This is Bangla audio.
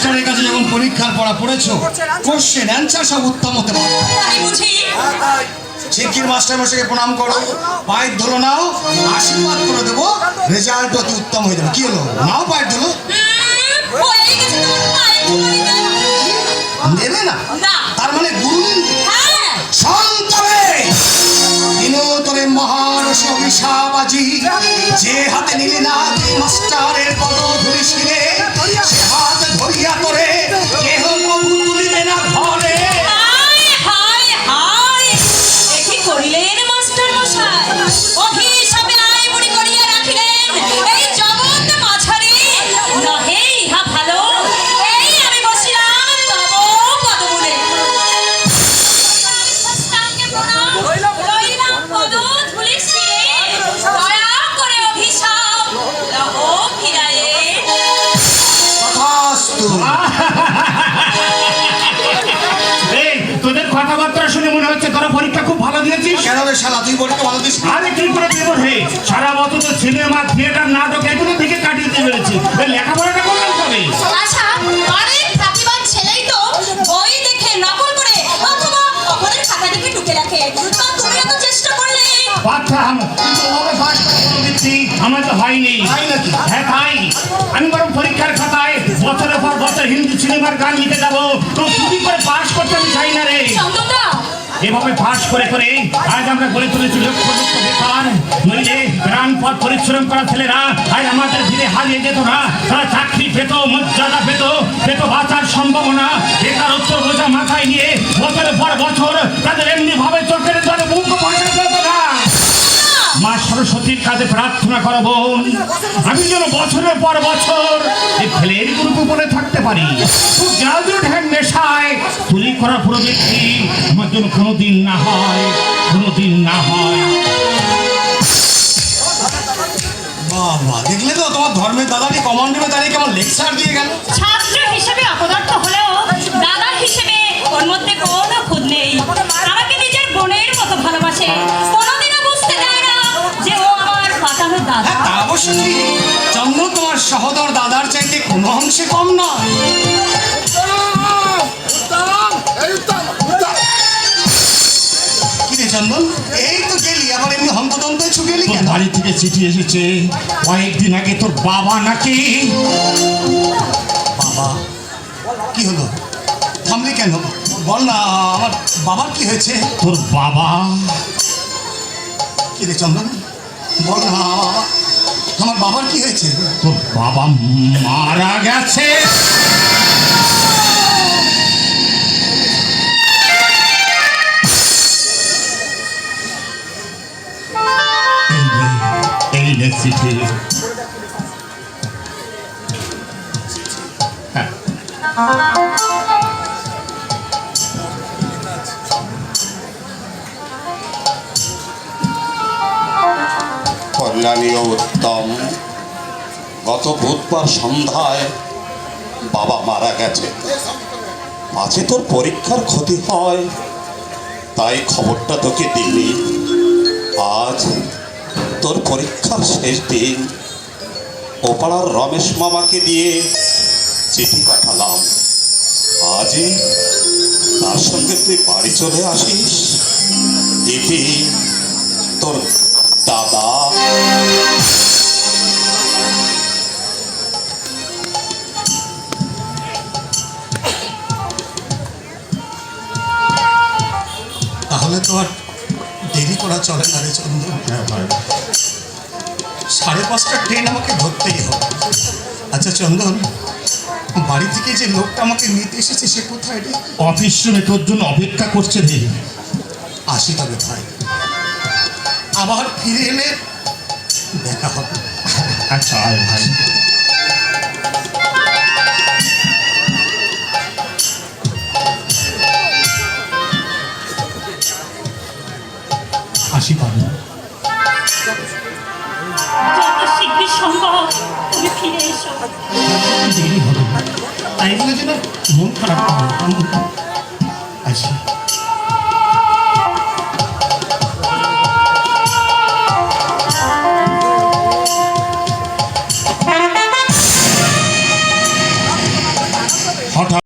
মাস্টারের কাছে যখন পরীক্ষার পড়া পড়েছো, কোশ্চেন অ্যান্সার সব উত্তম হতে পারে। তাই বুঝি? শিক্ষির মাস্টার মশাইকে প্রণাম করো, পায়ের ধুলো নাও, আশীর্বাদ করে দেবো, রেজাল্ট অতি উত্তম হয়ে যাবে। কি হলো, নাও পায়ের ধুলো। হয়ে গেছে তোমার পায়ের ধুলো নিতে। নেবে না? না। তার মানে গুরু নিবে। হ্যাঁ। সন্তরে দিনতরে মহারস অভিশাবাজি, যে হাতে নিলে না তুই মাস্টারের পদধূলি শিরে, সে হাত ধরিয়া তোরে কেহ কবু তুলিবে না ঘরে। হায় হায় হায়, এ কি করিলেন মাস্টার মশাই? অভিশাপে আয় বুড়ি করিয়া রাখিলেন এই জগৎ মাঝারে। নহে ইহা ভালো, এই আমি বসিলাম তব পদমূলে। সাষ্টাঙ্গে প্রণাম, রইলাম পদধূলি শিরে। দয়া করে অভিশাপ লহ ফিরায়ে। তথাস্তু। এই তোদের কথাবার্তা শুনে মনে হচ্ছে তোরা পরীক্ষা খুব ভালো দিয়েছিস। কেন রে শালা, তুই পরীক্ষা ভালো দিস? আরে কি করে দেবো হে, সারা বছর তো সিনেমা, থিয়েটার, নাটক এগুলো থেকে কাটিয়ে দিয়ে পেরেছি। লেখাপড়াটা করলাম কবে? আচ্ছা, অনেক প্রতিবাদ ছেলেই তো বই দেখে নকল করে অথবা অপরের খাতা দেখে টুকে রাখে। তা তুমি এত চেষ্টা করলে। পারতাম, কিন্তু ওভাবে পাস করে দিচ্ছি, আমার তো হয়নি। তাই নাকি? হ্যাঁ তাই। আমি বরং পরীক্ষার খাতায় বছরের পর বছর হিন্দি সিনেমার গান লিখে যাবো, তো চুরি করে পাস করতে আমি চাই না রে। চন্দনদা, এভাবে পাস করে করে আজ আমরা গড়ে তুলেছি লক্ষ লক্ষ বেকার। নইলে প্রাণপথ পরিশ্রম করা ছেলেরা আজ আমাদের ভিড়ে হারিয়ে যেত না। তারা চাকরি পেত, মর্যাদা পেত, পেত বাঁচার সম্ভাবনা। বেকারত্ব বোঝা মাথায় নিয়ে বছরের পর বছর তাদের এমনি ভাবে চোখের জলে মুখ বন্ধ করতো না। মা সরস্বতীর কাছে প্রার্থনা করো বোন, আমি যেন বছরের পর বছর এই ফেলের গ্রুপে বলে থাকতে পারি। খুব জাদু ঢ্যাং নেশায় চুরি করার প্রবৃত্তি আমার জন্য কোনোদিন না হয়, কোনোদিন না হয়। বাবা, দেখলে তো তোমার ধর্মের দাদাটি কমান্ডে দাঁড়িয়ে কেমন লেকচার দিয়ে গেল। ছাত্র হিসেবে অপদার্থ হলেও দাদা হিসেবে ওর মধ্যে কোনো খুঁত নেই। আমাকে নিজের বোনের মতো ভালোবাসে। কোনোদিনও বুঝতে দেয় না যে ও আমার পাতানো দাদা। হ্যাঁ, তা অবশ্য ঠিক। চন্দন তোমার সহোদর দাদার চাইতে কোনো অংশে কম নয়। কি রে চন্দন, এই তো গেলি, আবার এমনি হন্তদন্ত ছুটে এলি তোর কেন? বাড়ি থেকে চিঠি এসেছে, কয়েকদিন আগে তোর বাবা নাকি। বাবা, কি হলো? থামলি কেন? বল না, আমার বাবার কি হয়েছে? তোর বাবা কি রে চন্দন, বল না, আমার বাবার কি হয়েছে? তোর বাবা মারা গেছে। এই নে চিঠি। কল্যাণীয় উত্তম, গত বুধবার সন্ধ্যায় বাবা মারা গেছে। আজকে তোর পরীক্ষার ক্ষতি হয়, তাই খবরটা তোকে দিলি। আজ তোর পরীক্ষার শেষ দিন, ওপাড়ার রমেশ মামাকে দিয়ে চিঠি পাঠালাম। আজই তার সঙ্গে তুই বাড়ি চলে আসিস। দিদি, তোর দাদা। তাহলে তো আর দেরি করা চলে না রে চন্দন। 5:30টার ট্রেন আমাকে ধরতেই হবে। আচ্ছা চন্দন, বাড়ি থেকে যে লোকটা আমাকে নিতে এসেছে সে কোথায় রে? অফিস রুমে তোর জন্য অপেক্ষা করছে রে। আসি তবে ভাই, আবার ফিরে এলে দেখা হবে। আচ্ছা আয় ভাই। আসি পাবো। যত শীঘ্র সম্ভব তুমি ফিরে এসো। দেরি হবে, তাই বলে যেন মন খারাপ করবো। আসি।